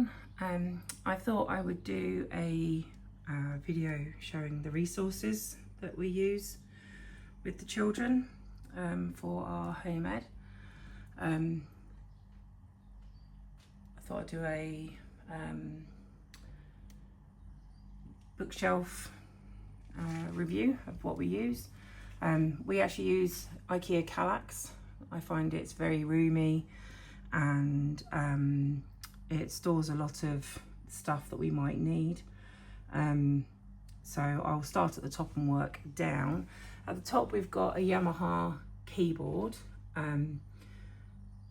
everyone. I thought I would do a video showing the resources that we use with the children for our home ed. I thought I'd do a bookshelf review of what we use. We actually use IKEA Kallax. I find it's very roomy and it stores a lot of stuff that we might need. So I'll start at the top and work down. At the top we've got a Yamaha keyboard.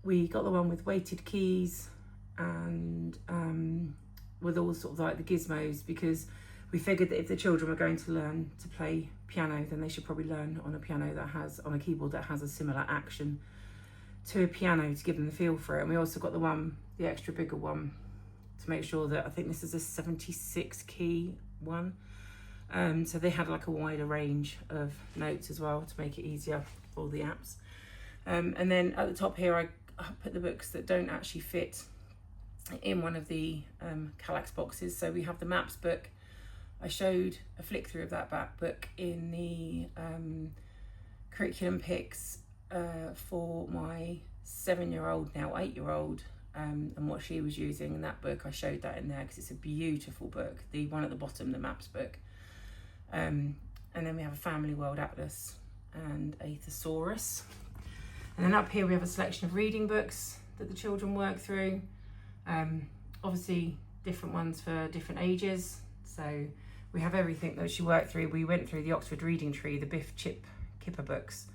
We got the one with weighted keys and with all sort of like the gizmos, because we figured that if the children were going to learn to play piano, then they should probably learn on a piano that has, on a keyboard that has a similar action to a piano to give them the feel for it. And we also got the one, the extra bigger one, to make sure that, I think this is a 76 key one. So they had like a wider range of notes as well to make it easier for all the apps. And then at the top here, I put the books that don't actually fit in one of the Kallax boxes. So we have the maps book. I showed a flick through of that back book in the curriculum picks for my 7-year-old, now 8-year-old, and what she was using in that book. I showed that in there because it's a beautiful book, the one at the bottom, the maps book. And then we have a Family World Atlas and a thesaurus. And then up here we have a selection of reading books that the children work through. Obviously different ones for different ages. So we have everything that she worked through. We went through the Oxford Reading Tree, the Biff Chip Kipper books.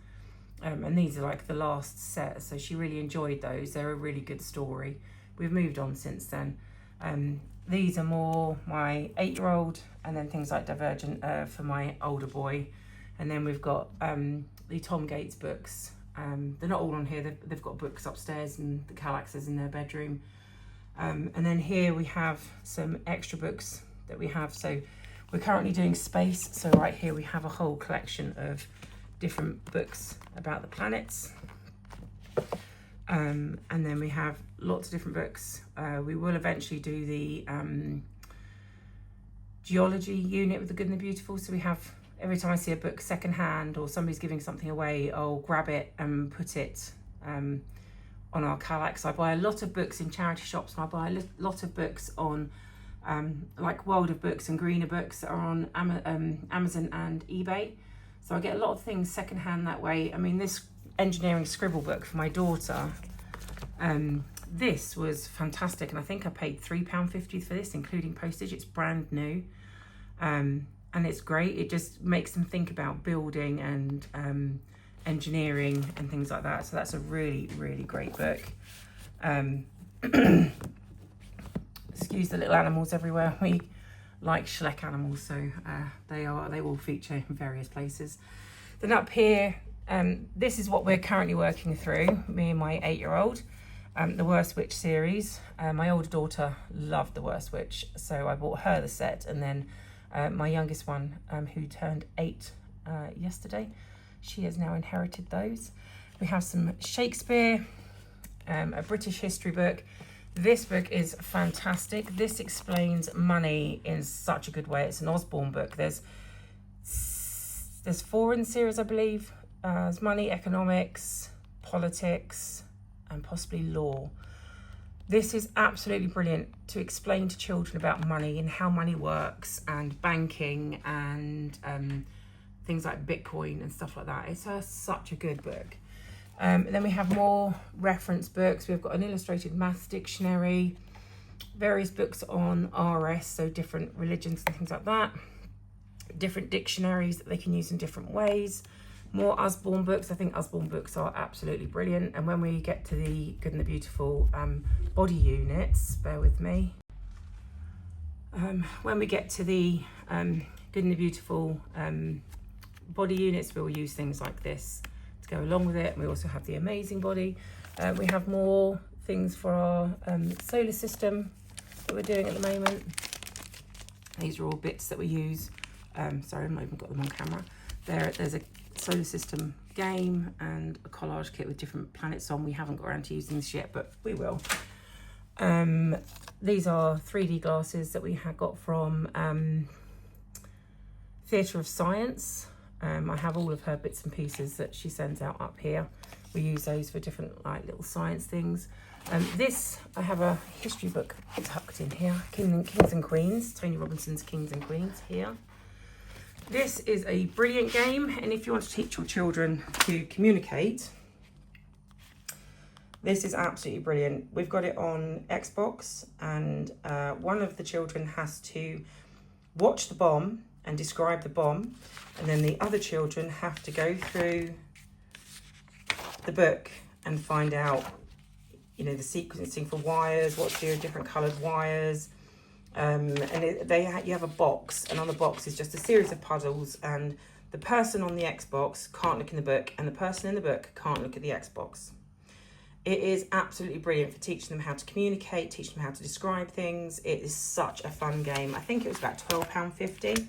And these are like the last set. So she really enjoyed those. They're a really good story. We've moved on since then. These are more my 8-year-old, and then things like Divergent for my older boy. And then we've got the Tom Gates books. They're not all on here. They've got books upstairs and the Kallaxes in their bedroom. And then here we have some extra books that we have. So we're currently doing space. So right here we have a whole collection of different books about the planets. And then we have lots of different books. We will eventually do the geology unit with the Good and the Beautiful. So we have, every time I see a book secondhand or somebody's giving something away, I'll grab it and put it on our Kallax. I buy a lot of books in charity shops, and I buy a lot of books on like World of Books and Greener Books that are on Amazon and eBay. So I get a lot of things secondhand that way. I mean, this engineering scribble book for my daughter, this was fantastic, and I think I paid £3.50 for this, including postage. It's brand new, and it's great. It just makes them think about building and engineering and things like that. So that's a really, really great book. Excuse the little animals everywhere. We like Schleck animals, so they will feature in various places. Then up here, this is what we're currently working through, me and my 8-year-old, the Worst Witch series. My older daughter loved the Worst Witch, so I bought her the set, and then my youngest one, who turned 8 yesterday, she has now inherited those. We have some Shakespeare, a British history book. This book is fantastic. This explains money in such a good way. It's an Osborne book. There's 4 in the series, I believe. There's money, economics, politics, and possibly law. This is absolutely brilliant to explain to children about money and how money works, and banking, and things like Bitcoin and stuff like that. It's such a good book. And then we have more reference books. We've got an illustrated maths dictionary, various books on RS, so different religions and things like that, different dictionaries that they can use in different ways, more Usborne books. I think Usborne books are absolutely brilliant. And when we get to the Good and the Beautiful body units, bear with me. When we get to the Good and the Beautiful body units, we'll use things like this to go along with it. We also have the Amazing Body. We have more things for our solar system that we're doing at the moment. These are all bits that we use. Sorry, I've not even got them on camera. There's a solar system game and a collage kit with different planets on. We haven't got around to using this yet, but we will. These are 3D glasses that we had got from Theatre of Science. I have all of her bits and pieces that she sends out up here. We use those for different like little science things. This, I have a history book tucked in here, Kings and Queens, Tony Robinson's Kings and Queens here. This is a brilliant game, and if you want to teach your children to communicate, this is absolutely brilliant. We've got it on Xbox, and one of the children has to watch the bomb and describe the bomb, and then the other children have to go through the book and find out, you know, the sequencing for wires, what to do with different coloured wires. And you have a box, and on the box is just a series of puzzles, and the person on the Xbox can't look in the book, and the person in the book can't look at the Xbox. It is absolutely brilliant for teaching them how to communicate, teaching them how to describe things. It is such a fun game. I think it was about £12.50.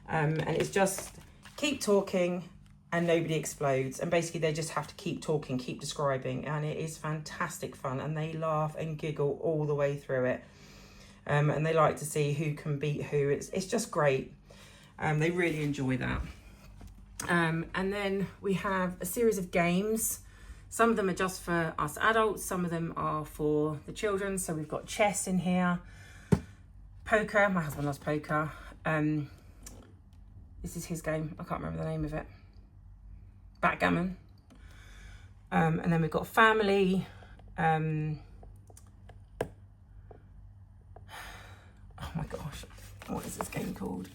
And it's just keep talking and nobody explodes. And basically they just have to keep talking, keep describing. And it is fantastic fun. And they laugh and giggle all the way through it. And they like to see who can beat who. It's just great. They really enjoy that. And then we have a series of games. Some of them are just for us adults, some of them are for the children. So we've got chess in here, poker, my husband loves poker. This is his game, I can't remember the name of it. Backgammon. And then we've got family. Oh my gosh, what is this game called?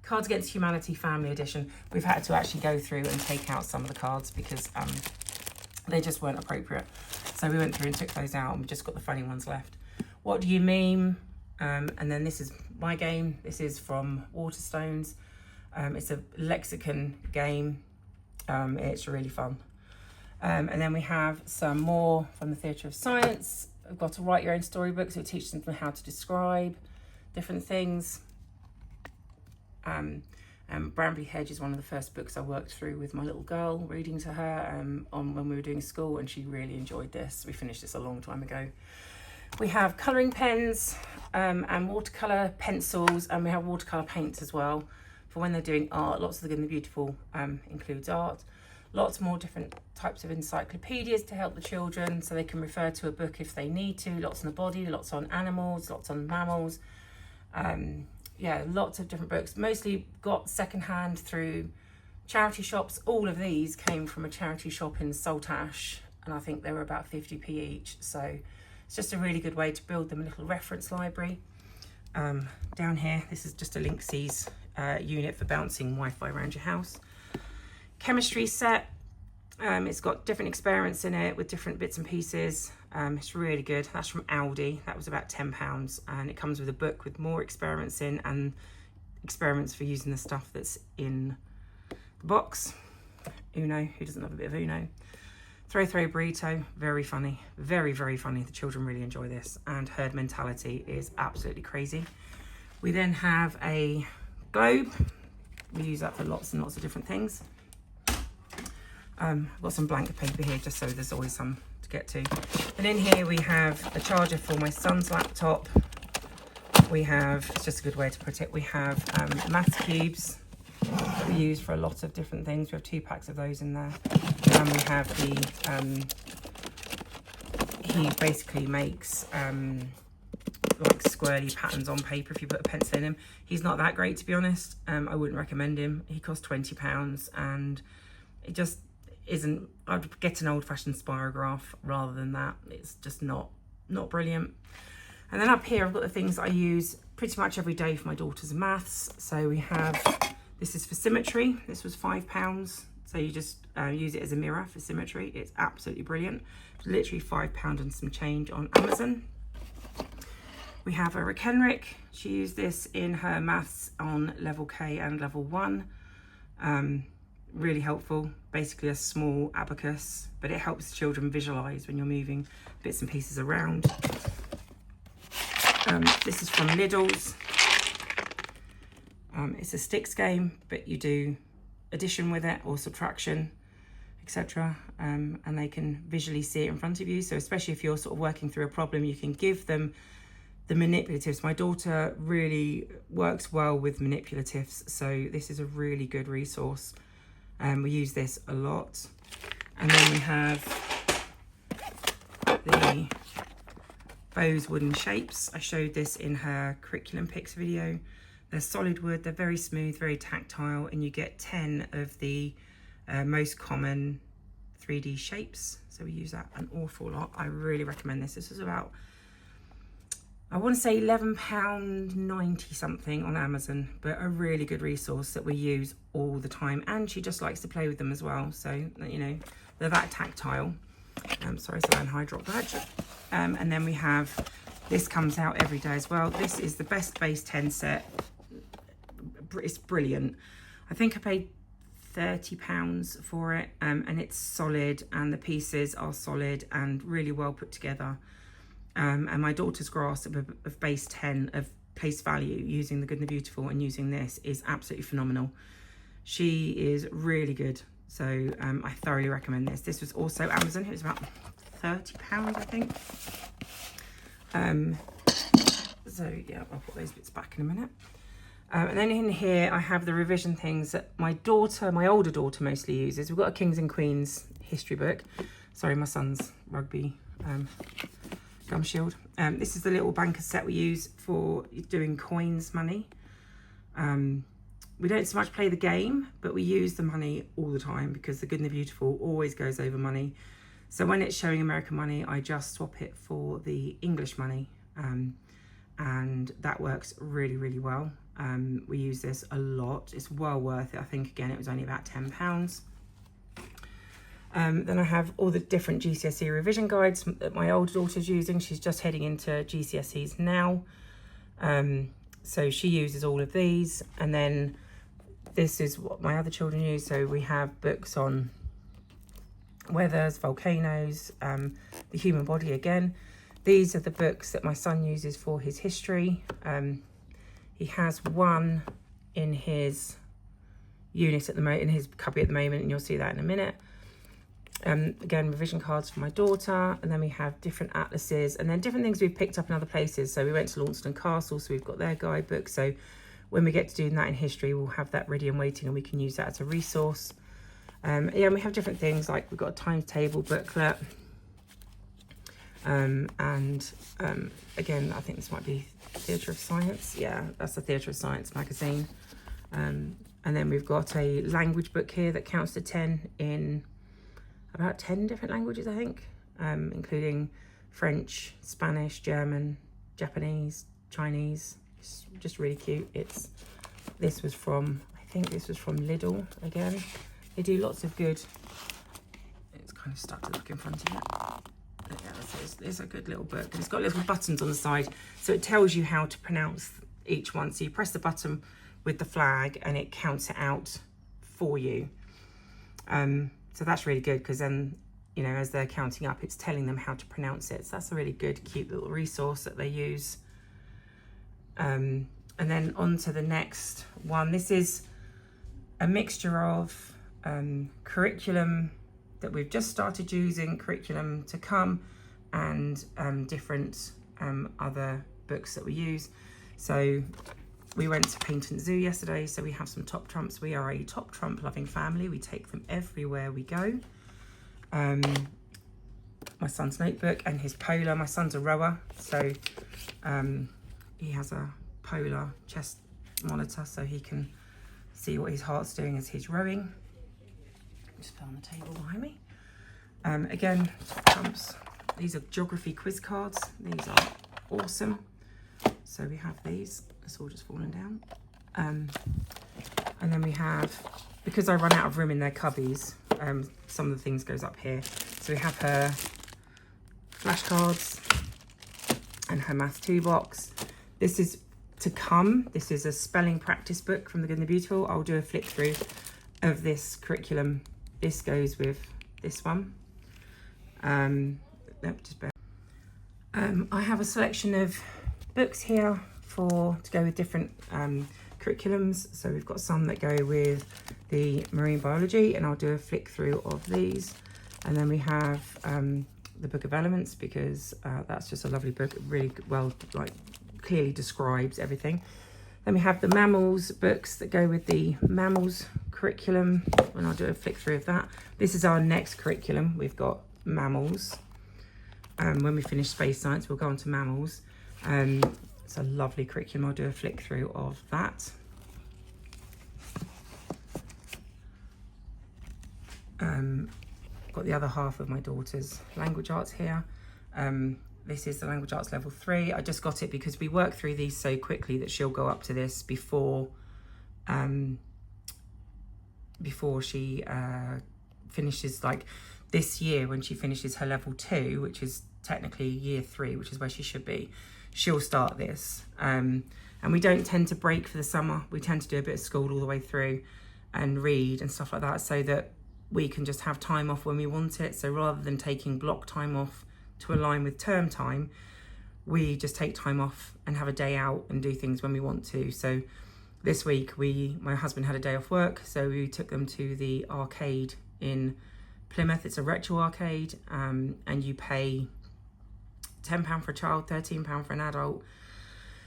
Cards Against Humanity Family Edition. We've had to actually go through and take out some of the cards because they just weren't appropriate. So we went through and took those out, and we've just got the funny ones left. What Do You Meme? And then this is my game. This is from Waterstones. It's a lexicon game. It's really fun. And then we have some more from the Theatre of Science. We've got to write your own storybook, so it teaches them how to describe different things. Bramley Hedge is one of the first books I worked through with my little girl, reading to her on when we were doing school, and she really enjoyed this. We finished this a long time ago. We have colouring pens and watercolour pencils, and we have watercolour paints as well for when they're doing art. Lots of the Good and the Beautiful includes art. Lots more different types of encyclopedias to help the children so they can refer to a book if they need to. Lots on the body, lots on animals, lots on mammals. Yeah, lots of different books, mostly got secondhand through charity shops. All of these came from a charity shop in Saltash, and I think they were about 50p each. So it's just a really good way to build them a little reference library. Down here, this is just a Linksys unit for bouncing Wi-Fi around your house. Chemistry set. It's got different experiments in it with different bits and pieces. It's really good. That's from Aldi. That was about £10, and it comes with a book with more experiments in and experiments for using the stuff that's in the box. Uno, who doesn't love a bit of Uno? Throw Burrito, very funny, very, very funny. The children really enjoy this, and Herd Mentality is absolutely crazy. We then have a globe. We use that for lots and lots of different things. I've got some blanket paper here just so there's always some to get to. And in here we have a charger for my son's laptop. We have, it's just a good way to put it, we have maths cubes that we use for a lot of different things. We have 2 packs of those in there. And we have the, he basically makes like squirrely patterns on paper if you put a pencil in him. He's not that great, to be honest. I wouldn't recommend him. He costs £20, and it just isn't. I'd get an old-fashioned spirograph rather than that. It's just not brilliant. And then up here I've got the things I use pretty much every day for my daughter's maths. So we have, this is for symmetry. This was £5. So you just use it as a mirror for symmetry. It's absolutely brilliant. It's literally £5 and some change on Amazon. We have a Rick Henrik. She used this in her maths on level K and level 1. Really helpful. Basically a small abacus, but it helps children visualize when you're moving bits and pieces around. This is from Lidl's. It's a sticks game, but you do addition with it or subtraction. etc. And they can visually see it in front of you. So especially if you're sort of working through a problem, you can give them the manipulatives. My daughter really works well with manipulatives, so this is a really good resource. We use this a lot. And then we have the Bose wooden shapes. I showed this in her curriculum picks video. They're solid wood, they're very smooth, very tactile, and you get 10 of the most common 3D shapes. So we use that an awful lot. I really recommend this. This is about, I want to say £11.90 something on Amazon, but a really good resource that we use all the time. And she just likes to play with them as well. So, you know, they're that tactile. Sorry, it's an anhydrop badge. And then we have, this comes out every day as well. This is the Best Base 10 set. It's brilliant. I think I paid £30 for it, and it's solid, and the pieces are solid and really well put together. And my daughter's grasp of base 10 of place value using the Good and the Beautiful and using this is absolutely phenomenal. She is really good. So I thoroughly recommend this. This was also Amazon. It was about £30, I think. So yeah, I'll put those bits back in a minute. And then in here, I have the revision things that my daughter, my older daughter mostly uses. We've got a Kings and Queens history book. Sorry, my son's rugby gum shield. This is the little banker set we use for doing coins money. We don't so much play the game, but we use the money all the time because the Good and the Beautiful always goes over money. So when it's showing American money, I just swap it for the English money. And that works really, really well. We use this a lot. It's well worth it. I think, again, it was only about £10. Then I have all the different GCSE revision guides that my older daughter's using. She's just heading into GCSEs now. So she uses all of these. And then this is what my other children use. So we have books on weathers, volcanoes, the human body again. These are the books that my son uses for his history. He has one in his unit at the moment, in his cubby at the moment, and you'll see that in a minute. Again, revision cards for my daughter, and then we have different atlases, and then different things we've picked up in other places. So we went to Launceston Castle, so we've got their guidebook. So when we get to doing that in history, we'll have that ready and waiting, and we can use that as a resource. Yeah, and we have different things, like we've got a times table booklet. Again, I think this might be Theatre of Science. Yeah, that's the Theatre of Science magazine. And then we've got a language book here that counts to 10 in about 10 different languages, I think, including French, Spanish, German, Japanese, Chinese. It's just really cute. This was from, I think this was from Lidl again. They do lots of good, it's kind of stuck to look in front of it. Yeah, it's a good little book, and it's got little buttons on the side, so it tells you how to pronounce each one. So you press the button with the flag and it counts it out for you. So that's really good, because then, you know, as they're counting up, it's telling them how to pronounce it. So that's a really good, cute little resource that they use. And then on to the next one. This is a mixture of curriculum that we've just started using, curriculum to come, and different other books that we use. So we went to Paynton Zoo yesterday, so we have some top trumps. We are a top trump loving family. We take them everywhere we go. My son's notebook and his polar. My son's a rower, so he has a polar chest monitor so he can see what his heart's doing as he's rowing. Just put on the table behind me. Again, top trumps. These are geography quiz cards. These are awesome. So we have these. It's all just fallen down. And then we have, because I run out of room in their cubbies, some of the things goes up here. So we have her flashcards and her math 2 box. This is to come. This is a spelling practice book from the Good and the Beautiful. I'll do a flip through of this curriculum. This goes with this one. I have a selection of books here to go with different curriculums. So we've got some that go with the marine biology, and I'll do a flick through of these. And then we have the Book of Elements, because that's just a lovely book. It really well, like, clearly describes everything. Then we have the mammals books that go with the mammals curriculum, and I'll do a flick through of that. This is our next curriculum. We've got mammals. When we finish space science, we'll go on to mammals. It's a lovely curriculum. I'll do a flick through of that. Got the other half of my daughter's language arts here. This is the language arts level 3. I just got it because we work through these so quickly that she'll go up to this before she finishes, like this year when she finishes her level 2, which is technically year 3, which is where she should be. She'll start this. And we don't tend to break for the summer. We tend to do a bit of school all the way through and read and stuff like that, so that we can just have time off when we want it. So rather than taking block time off to align with term time, we just take time off and have a day out and do things when we want to. So this week my husband had a day off work, so we took them to the arcade in Plymouth. It's a retro arcade, and you pay £10 for a child, £13 for an adult,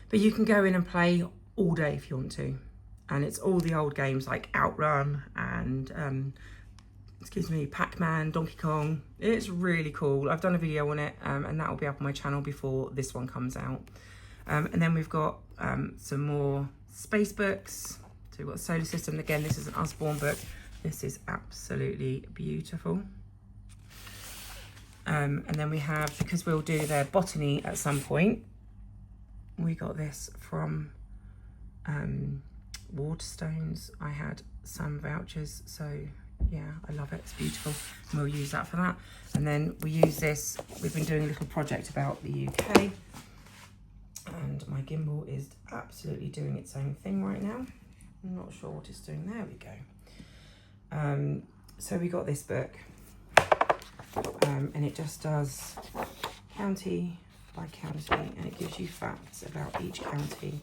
but you can go in and play all day if you want to. And it's all the old games like Outrun and Pac-Man, Donkey Kong. It's really cool. I've done a video on it, and that will be up on my channel before this one comes out. And then we've got some more space books. So we've got Solar System. Again, this is an Usborne book. This is absolutely beautiful. And then we have, because we'll do their botany at some point, we got this from Waterstones. I had some vouchers, so yeah, I love it. It's beautiful. And we'll use that for that. And then we use this. We've been doing a little project about the UK, and my gimbal is absolutely doing its own thing right now. I'm not sure what it's doing. There we go. So we got this book, and it just does county by county, and it gives you facts about each county.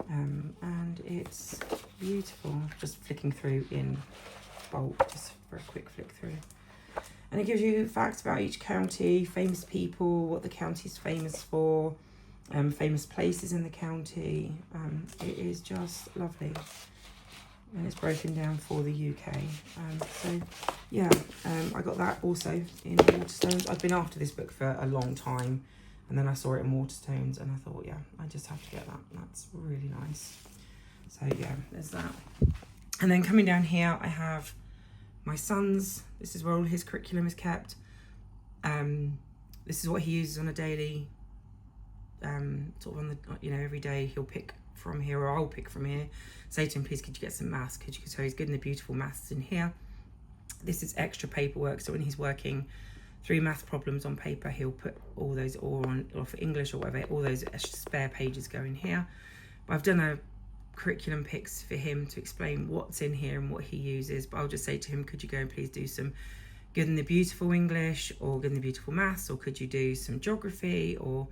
And it's beautiful. Just flicking through in bulk, just for a quick flick through, and it gives you facts about each county, famous people, what the county's famous for, famous places in the county. It is just lovely, and it's broken down for the UK. So yeah, I got that also in Waterstones. I've been after this book for a long time, and then I saw it in Waterstones, and I thought, yeah, I just have to get that. That's really nice. So yeah, there's that. And then coming down here, I have my son's. This is where all his curriculum is kept. This is what he uses on a daily, sort of on the, every day he'll pick from here, or I'll pick from here. Say to him, please, could you get some maths? So he's good in the beautiful maths in here. This is extra paperwork. So when he's working through math problems on paper, he'll put all those, or for English or whatever, all those spare pages go in here. But I've done a curriculum picks for him to explain what's in here and what he uses, but I'll just say to him, could you go and please do some good in the beautiful English, or good in the beautiful maths, or could you do some geography, or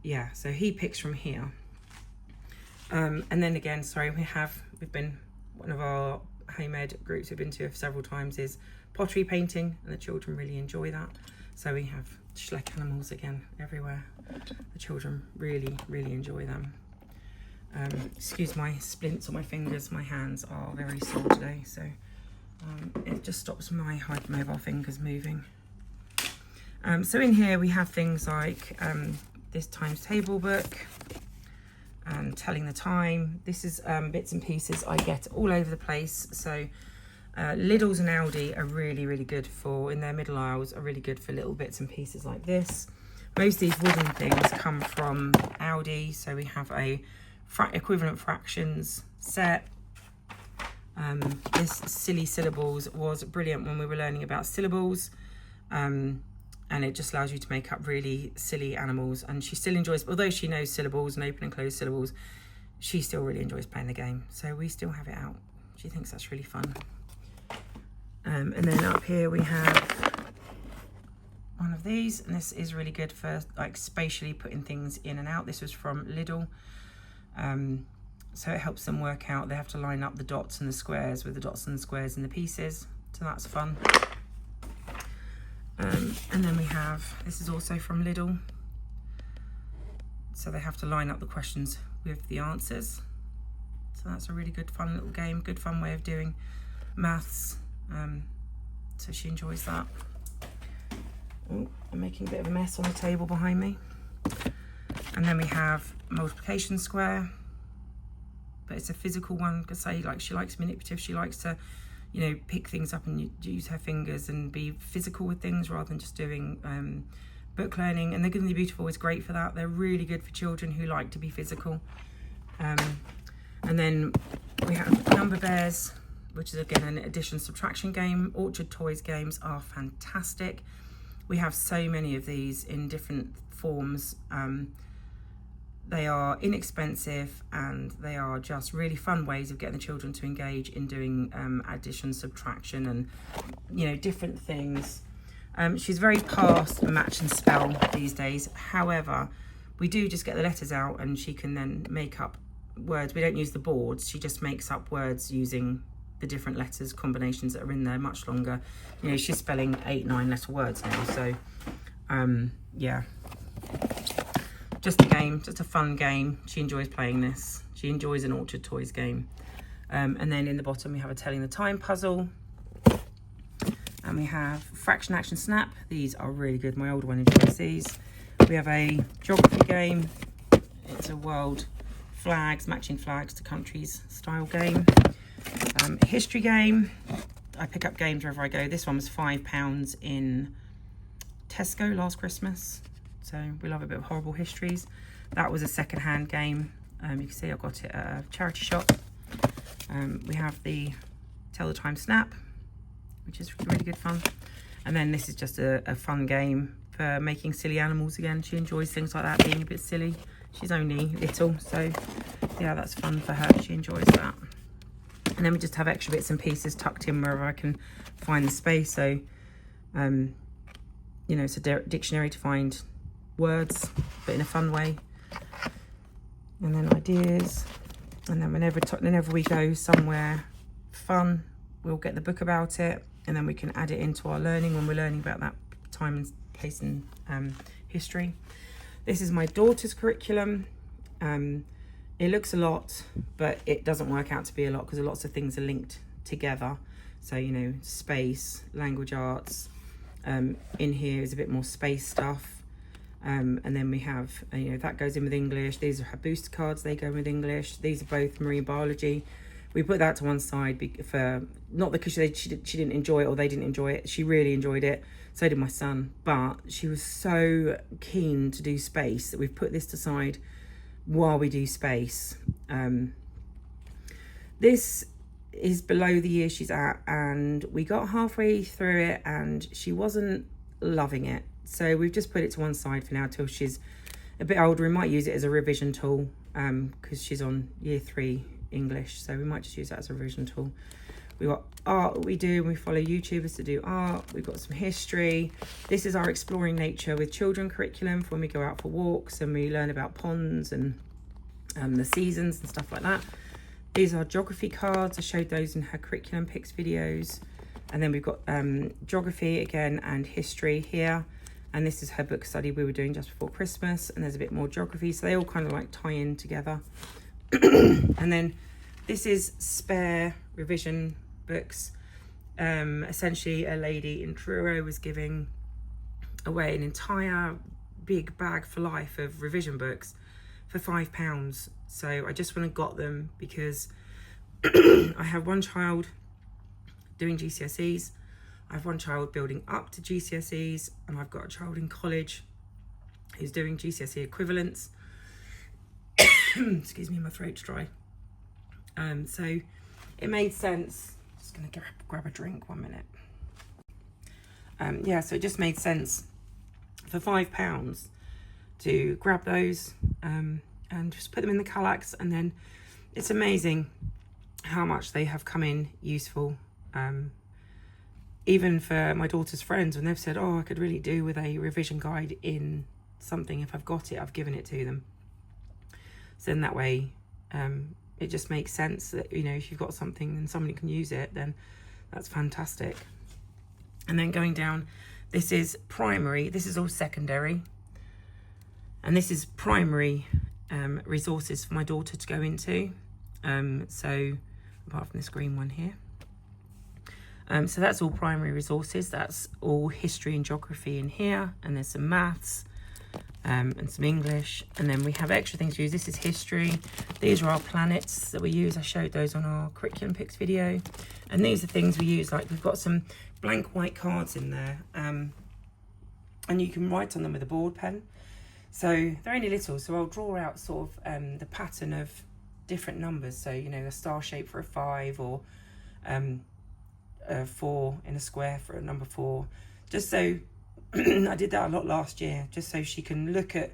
yeah, so he picks from here. And then again, sorry, we've been, one of our home ed groups we've been to several times is pottery painting, and the children really enjoy that. So we have Schleck animals again everywhere. The children really enjoy them. Excuse my splints on my fingers, my hands are very sore today, so it just stops my hypermobile fingers moving. So in here we have things like this times table book, and telling the time. This is bits and pieces I get all over the place. So Lidl's and Aldi are really good for, in their middle aisles, are really good for little bits and pieces like this. Most of these wooden things come from Aldi, so we have a equivalent fractions set. This silly syllables was brilliant when we were learning about syllables, and it just allows you to make up really silly animals. And she still enjoys, although she knows syllables and open and close syllables, she still really enjoys playing the game, so we still have it out. She thinks that's really fun. And then up here we have one of these, and this is really good for like spatially putting things in and out. This was from Lidl. So it helps them work out. They have to line up the dots and the squares with the dots and the squares and the pieces. So that's fun. And then we have, this is also from Lidl. So they have to line up the questions with the answers. So that's a really good fun little game, good fun way of doing maths. So she enjoys that. Oh, I'm making a bit of a mess on the table behind me. And then we have multiplication square, but it's a physical one because she likes manipulative. She likes to, you know, pick things up and use her fingers and be physical with things rather than just doing book learning. And the Good and the Beautiful is great for that. They're really good for children who like to be physical. And then we have Number Bears, which is again an addition subtraction game. Orchard Toys games are fantastic. We have so many of these in different forms. They are inexpensive and they are just really fun ways of getting the children to engage in doing addition, subtraction, and, you know, different things. She's very past match and spell these days. However, we do just get the letters out and she can then make up words. We don't use the boards. She just makes up words using the different letters combinations that are in there, much longer. You know, she's spelling 8-9 letter words now. So, yeah. Just a game, just a fun game. She enjoys playing this. She enjoys an Orchard Toys game. And then in the bottom we have a Telling the Time puzzle. And we have Fraction Action Snap. These are really good. My older one enjoys these. We have a geography game. It's a world flags, matching flags to countries style game. History game. I pick up games wherever I go. This one was £5 in Tesco last Christmas. So we love a bit of horrible histories. That was a second-hand game. You can see I got it at a charity shop. We have the Tell the Time Snap, which is really good fun. And then this is just a fun game for making silly animals again. She enjoys things like that, being a bit silly. She's only little, so yeah, that's fun for her. She enjoys that. And then we just have extra bits and pieces tucked in wherever I can find the space. So, you know, it's a dictionary to find words, but in a fun way. And then ideas. And then whenever we go somewhere fun, we'll get the book about it, and then we can add it into our learning when we're learning about that time and place and history. This is my daughter's curriculum. It looks a lot, but it doesn't work out to be a lot because lots of things are linked together. So, you know, space, language arts. In here is a bit more space stuff. And then we have, you know, that goes in with English. These are her booster cards. They go with English. These are both marine biology. We put that to one side for, not because she didn't enjoy it or they didn't enjoy it. She really enjoyed it. So did my son. But she was so keen to do space that we've put this aside while we do space. This is below the year she's at, and we got halfway through it and she wasn't loving it. So we've just put it to one side for now till she's a bit older. We might use it as a revision tool because she's on year 3 English. So we might just use that as a revision tool. We've got art we do, and we follow YouTubers to do art. We've got some history. This is our Exploring Nature with Children curriculum for when we go out for walks and we learn about ponds and the seasons and stuff like that. These are geography cards. I showed those in her curriculum picks videos. And then we've got geography again and history here. And this is her book study we were doing just before Christmas. And there's a bit more geography. So they all kind of like tie in together. And then this is spare revision books. Essentially, a lady in Truro was giving away an entire big bag for life of revision books for £5. So I just went and got them because I have one child doing GCSEs, I have one child building up to GCSEs, and I've got a child in college who's doing GCSE equivalents. Excuse me, my throat's dry. So it made sense. Just gonna grab a drink 1 minute. Yeah, so it just made sense for £5 to grab those and just put them in the Kallax, and then it's amazing how much they have come in useful. Even for my daughter's friends, when they've said, oh, I could really do with a revision guide in something, if I've got it, I've given it to them. So in that way, it just makes sense that, you know, if you've got something and somebody can use it, then that's fantastic. And then going down, this is primary, this is all secondary. And this is primary resources for my daughter to go into. So apart from this green one here. So that's all primary resources. That's all history and geography in here. And there's some maths and some English. And then we have extra things to use. This is history. These are our planets that we use. I showed those on our curriculum picks video. And these are things we use, like we've got some blank white cards in there. And you can write on them with a board pen. So they're only little, so I'll draw out sort of the pattern of different numbers. So, you know, a star shape for a 5, or a 4 in a square for a number 4. Just so, I did that a lot last year, just so she can look at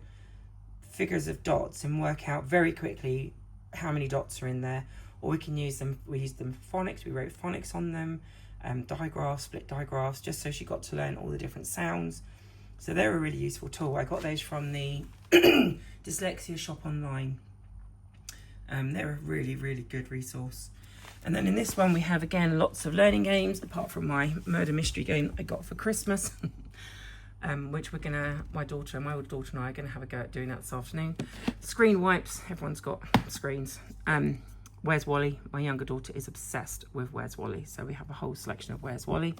figures of dots and work out very quickly how many dots are in there. Or we can use them, we used them for phonics, we wrote phonics on them, digraphs, split digraphs, just so she got to learn all the different sounds. So they're a really useful tool. I got those from the Dyslexia shop online. They're a really, really good resource. And then in this one, we have, again, lots of learning games, apart from my murder mystery game I got for Christmas, which my older daughter and I are going to have a go at doing that this afternoon. Screen wipes, everyone's got screens. Where's Wally? My younger daughter is obsessed with Where's Wally, so we have a whole selection of Where's Wally.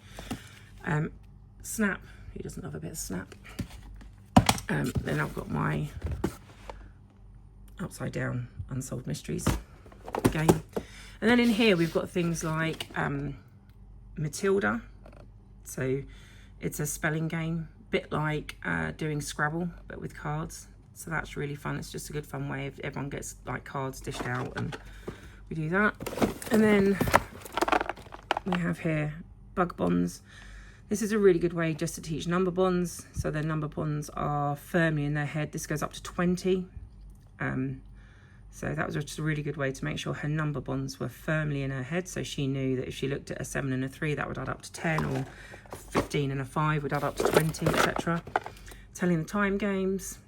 Snap. Who doesn't love a bit of Snap? Then I've got my Upside Down Unsolved Mysteries game. And then in here we've got things like Matilda. So it's a spelling game, bit like doing Scrabble, but with cards. So that's really fun. It's just a good fun way if everyone gets like cards dished out, and we do that. And then we have here Bug Bonds. This is a really good way just to teach number bonds. So their number bonds are firmly in their head. This goes up to 20. So that was just a really good way to make sure her number bonds were firmly in her head. So she knew that if she looked at a 7 and a 3, that would add up to 10, or 15 and a 5 would add up to 20, etc. Telling the time games.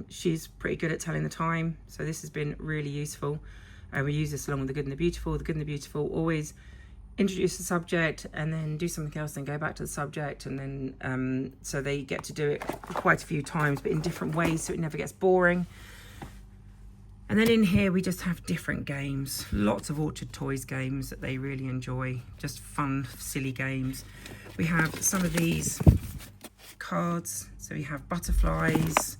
She's pretty good at telling the time. So this has been really useful. We use this along with The Good and the Beautiful. The Good and the Beautiful always introduce the subject and then do something else, then go back to the subject, and then so they get to do it quite a few times, but in different ways, so it never gets boring. And then in here we just have different games, lots of Orchard Toys games that they really enjoy, just fun, silly games. We have some of these cards, so we have butterflies,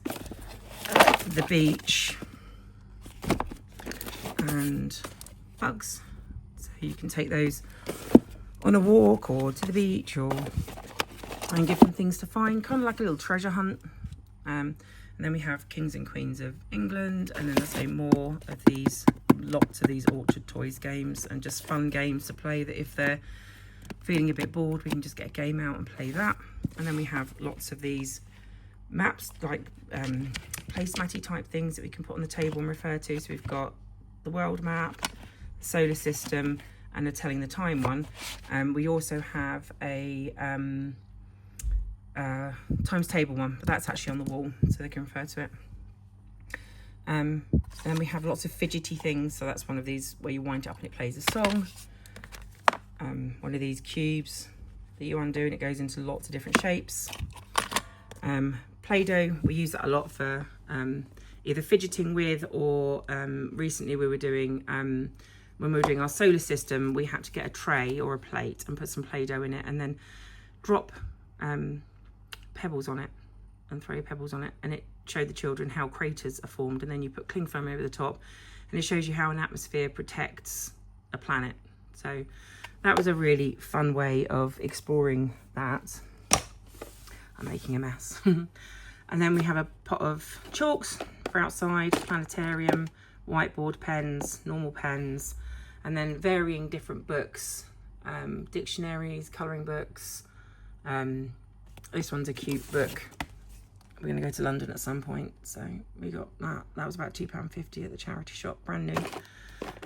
the beach, and bugs. So you can take those on a walk or to the beach, or and give them things to find, kind of like a little treasure hunt. And then we have Kings and Queens of England, and then I say more of these, lots of these Orchard Toys games, and just fun games to play that if they're feeling a bit bored, we can just get a game out and play that. And then we have lots of these maps, like placematty type things that we can put on the table and refer to. So we've got the world map, the solar system, and a telling the time one. We also have a times table one, but that's actually on the wall, so they can refer to it. Then we have lots of fidgety things, so that's one of these where you wind it up and it plays a song. One of these cubes that you undo and it goes into lots of different shapes. Play-Doh, we use that a lot for either fidgeting with, or recently we were doing, when we were doing our solar system, we had to get a tray or a plate and put some Play-Doh in it, and then drop pebbles on it and throw pebbles on it, and it showed the children how craters are formed, and then you put cling film over the top, and it shows you how an atmosphere protects a planet. So that was a really fun way of exploring that. I'm making a mess. And then we have a pot of chalks for outside, planetarium, whiteboard pens, normal pens, and then varying different books, dictionaries, colouring books. This one's a cute book. We're going to go to London at some point, so we got that. That was about £2.50 at the charity shop, brand new.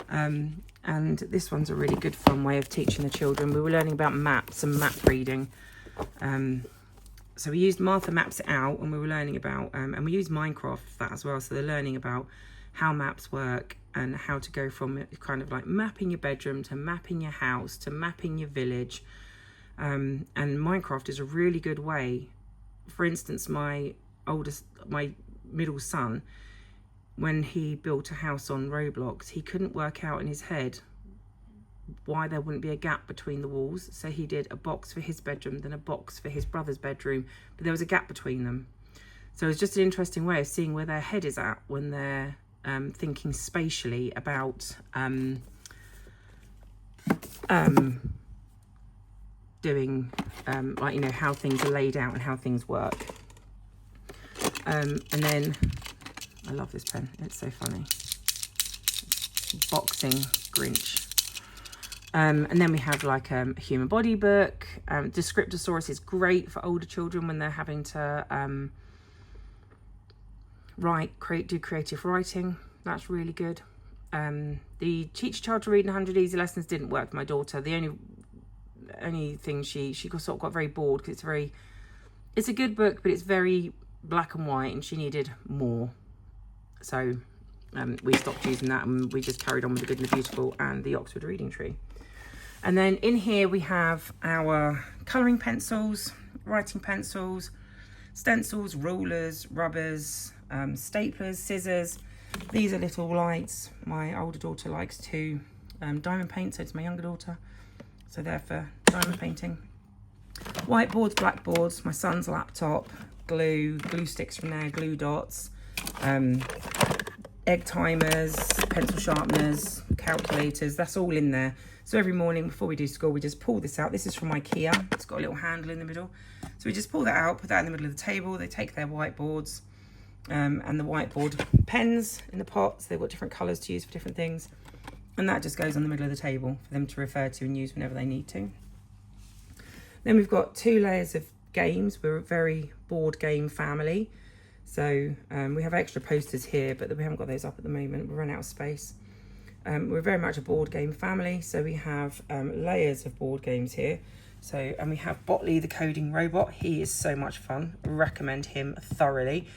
And this one's a really good fun way of teaching the children. We were learning about maps and map reading. So we used Martha Maps It Out, and we were learning about, and we used Minecraft for that as well. So they're learning about how maps work, and how to go from kind of like mapping your bedroom to mapping your house to mapping your village. And Minecraft is a really good way. For instance, my middle son, when he built a house on Roblox, he couldn't work out in his head why there wouldn't be a gap between the walls. So he did a box for his bedroom, then a box for his brother's bedroom, but there was a gap between them. So it's just an interesting way of seeing where their head is at when they're thinking spatially about doing like, you know, how things are laid out and how things work. And then I love this pen, it's so funny. Boxing Grinch. And then we have like a human body book. Descriptosaurus is great for older children when they're having to do creative writing. That's really good. The Teach a Child to Read in 100 Easy Lessons didn't work for my daughter. The only thing she sort of got very bored because it's a good book, but it's very black and white, and she needed more. So we stopped using that, and we just carried on with The Good and the Beautiful and the Oxford Reading Tree. And then in here we have our colouring pencils, writing pencils, stencils, rulers, rubbers, staplers, scissors. These are little lights. My older daughter likes to diamond paint, so it's my younger daughter. So they're for diamond painting. Whiteboards, blackboards, my son's laptop, glue sticks from there, glue dots, egg timers, pencil sharpeners, calculators, that's all in there. So every morning before we do school, we just pull this out. This is from IKEA. It's got a little handle in the middle. So we just pull that out, put that in the middle of the table. They take their whiteboards and the whiteboard pens in the pots. They've got different colours to use for different things. And that just goes on the middle of the table for them to refer to and use whenever they need to. Then we've got 2 layers of games. We're a very board game family. So we have extra posters here, but we haven't got those up at the moment. We've run out of space. We're very much a board game family. So we have layers of board games here. So, and we have Botley, the coding robot. He is so much fun. Recommend him thoroughly.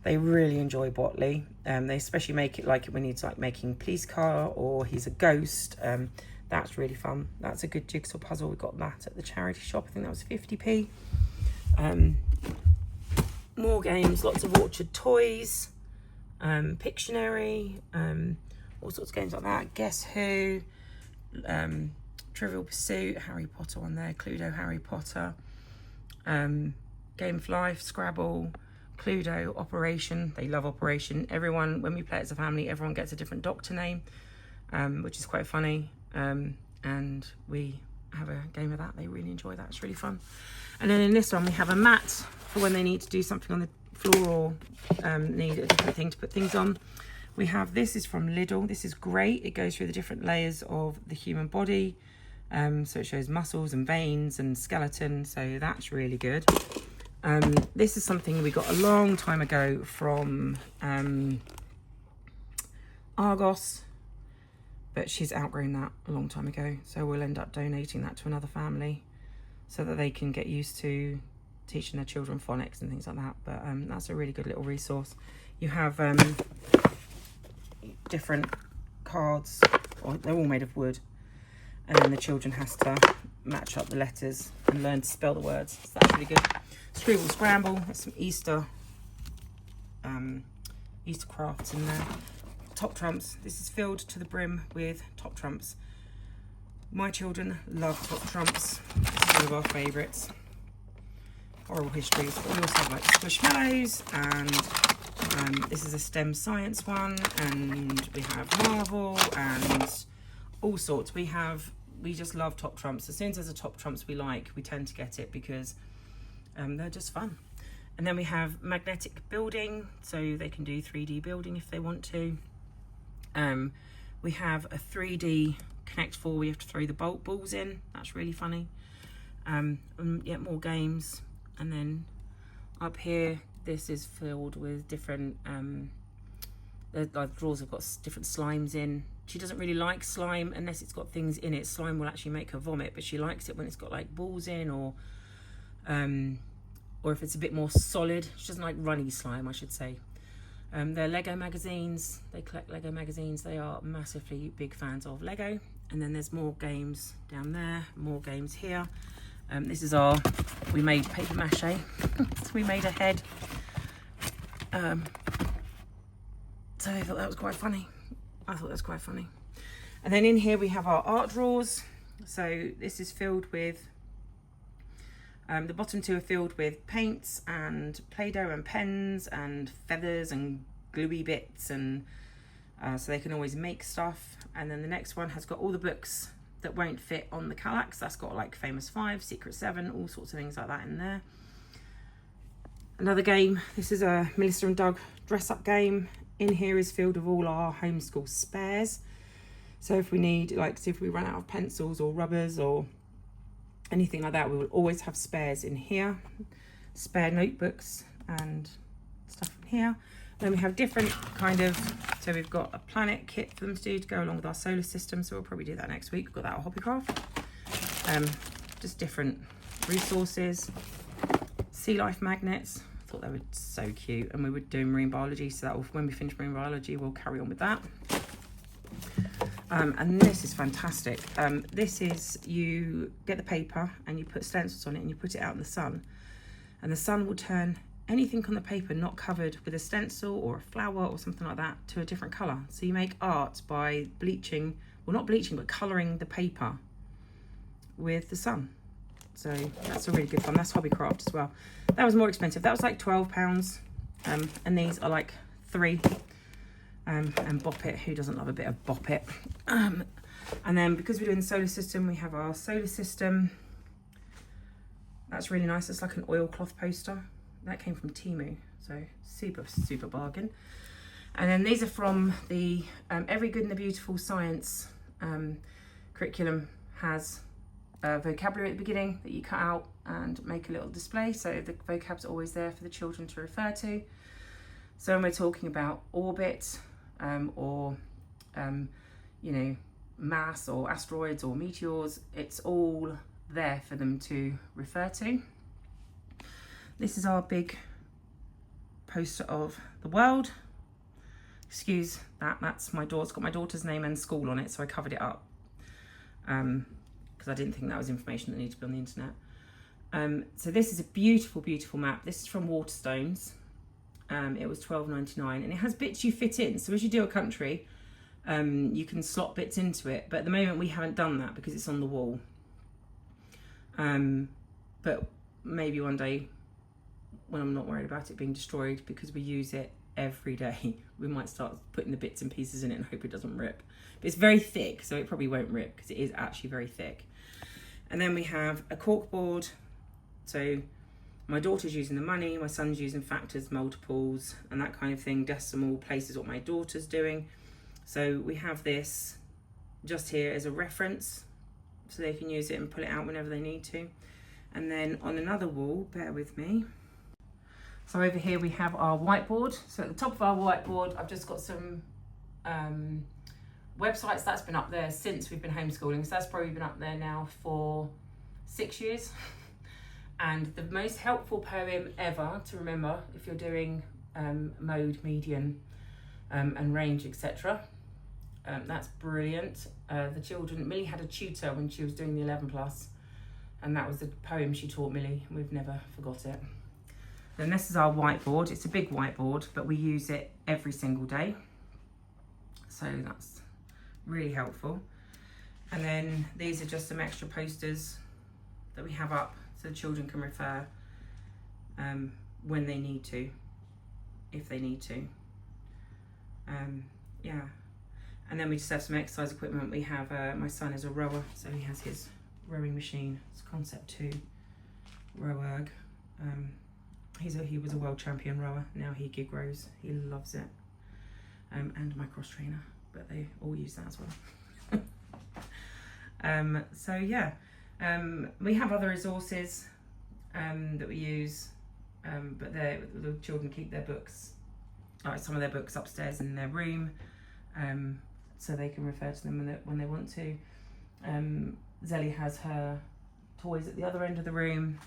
They really enjoy Botley. They especially make it like when he's like making police car or he's a ghost. That's really fun. That's a good jigsaw puzzle. We got that at the charity shop. I think that was 50p. More games, lots of Orchard toys, Pictionary, all sorts of games like that. Guess Who, Trivial Pursuit, Harry Potter on there, Cluedo, Harry Potter, Game of Life, Scrabble, Cluedo, Operation. They love Operation. Everyone, when we play as a family, everyone gets a different doctor name, which is quite funny. And we have a game of that. They really enjoy that. It's really fun. And then in this one, we have a mat for when they need to do something on the floor or need a different thing to put things on. We have, this is from Lidl. This is great. It goes through the different layers of the human body. So it shows muscles and veins and skeleton. So that's really good. This is something we got a long time ago from Argos, but she's outgrown that a long time ago. So we'll end up donating that to another family so that they can get used to teaching their children phonics and things like that. But that's a really good little resource. You have different cards, they're all made of wood, and then the children has to match up the letters and learn to spell the words. So that's really good. Scribble Scramble, there's some Easter crafts in there. Top Trumps, this is filled to the brim with Top Trumps. My children love Top Trumps. This is one of our favourites. Oral histories, but we also have like Squishmallows, and this is a STEM science one, and we have Marvel and all sorts. We just love Top Trumps. As soon as there's a Top Trumps we like, we tend to get it because they're just fun. And then we have magnetic building, so they can do 3D building if they want to. We have a 3D Connect 4, we have to throw the balls in. That's really funny. Yeah, more games. And then up here, this is filled with different, the drawers have got different slimes in. She doesn't really like slime unless it's got things in it. Slime will actually make her vomit, but she likes it when it's got like balls in, or if it's a bit more solid. She doesn't like runny slime, I should say. They're Lego magazines. They collect Lego magazines. They are massively big fans of Lego. And then there's more games down there, more games here. This is we made paper mache. So we made a head. So I thought that was quite funny. And then in here we have our art drawers. So this is filled with, the bottom two are filled with paints and Play-Doh and pens and feathers and gluey bits, and so they can always make stuff. And then the next one has got all the books that won't fit on the Kallax. That's got like Famous 5, Secret 7, all sorts of things like that in there. Another game, this is a Melissa and Doug dress-up game. In here is filled with all our homeschool spares. So if we need, like, so if we run out of pencils or rubbers or anything like that, we will always have spares in here. Spare notebooks and stuff in here. Then we have different kind of, so we've got a planet kit for them to do to go along with our solar system. So we'll probably do that next week. We've got that at Hobbycraft. Just different resources. Sea life magnets. I thought they were so cute. And we were doing marine biology. So that will, when we finish marine biology, we'll carry on with that. And this is fantastic. This is, you get the paper and you put stencils on it and you put it out in the sun, and the sun will turn anything on the paper not covered with a stencil or a flower or something like that to a different colour. So you make art by bleaching, well, not bleaching, but colouring the paper with the sun. So that's a really good one. That's Hobbycraft as well. That was more expensive. That was like £12. And these are like £3. And Bop It, who doesn't love a bit of Bop It? And then because we're doing the solar system, we have our solar system. That's really nice. It's like an oilcloth poster. That came from Temu, so super bargain. And then these are from the Every Good and the Beautiful Science curriculum. Has a vocabulary at the beginning that you cut out and make a little display, so the vocab's always there for the children to refer to. So when we're talking about orbit, you know, mass or asteroids or meteors, it's all there for them to refer to. This is our big poster of the world. Excuse that, that's my daughter. It's got my daughter's name and school on it, so I covered it up because I didn't think that was information that needed to be on the internet. So this is a beautiful map. This is from Waterstones. It was £12.99 and it has bits you fit in. So as you do a country, you can slot bits into it. But at the moment we haven't done that because it's on the wall. But maybe one day when I'm not worried about it being destroyed, because we use it every day, we might start putting the bits and pieces in it and hope it doesn't rip. But it's very thick, so it probably won't rip because it is actually very thick. And then we have a corkboard. So my daughter's using the money, my son's using factors, multiples, and that kind of thing. Decimal places what my daughter's doing. So we have this just here as a reference, so they can use it and pull it out whenever they need to. And then on another wall, bear with me. So over here we have our whiteboard. So at the top of our whiteboard, I've just got some websites that's been up there since we've been homeschooling. So that's probably been up there now for 6 years. And the most helpful poem ever to remember if you're doing mode, median, and range, etc. That's brilliant. The children, Millie had a tutor when she was doing the 11 plus, and that was the poem she taught Millie. We've never forgot it. Then this is our whiteboard. It's a big whiteboard, but we use it every single day. So that's really helpful. And then these are just some extra posters that we have up so the children can refer when they need to, if they need to. Yeah. And then we just have some exercise equipment. We have, my son is a rower, so he has his rowing machine. It's Concept 2 Rowerg. He was a world champion rower. Now he gig rows. He loves it. And my cross trainer, but they all use that as well. So yeah, we have other resources that we use, but the children keep their books, some of their books upstairs in their room, so they can refer to them when they want to. Zelly has her toys at the other end of the room.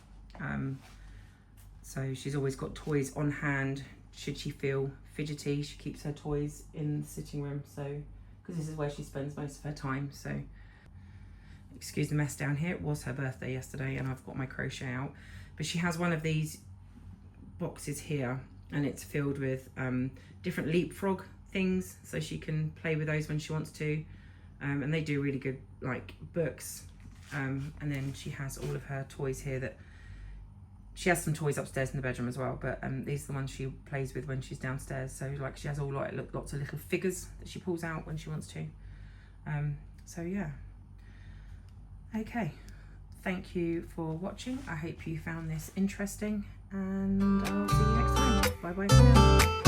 So she's always got toys on hand should she feel fidgety, she keeps her toys in the sitting room, so because this is where she spends most of her time. So excuse the mess down here. It was her birthday yesterday and I've got my crochet out, but she has one of these boxes here and it's filled with different leapfrog things, so she can play with those when she wants to, and they do really good, like books, and then she has all of her toys here. That she has some toys upstairs in the bedroom as well, but these are the ones she plays with when she's downstairs. So like she has all like lots of little figures that she pulls out when she wants to. So yeah, okay, thank you for watching. I hope you found this interesting and I'll see you next time. Bye bye for now.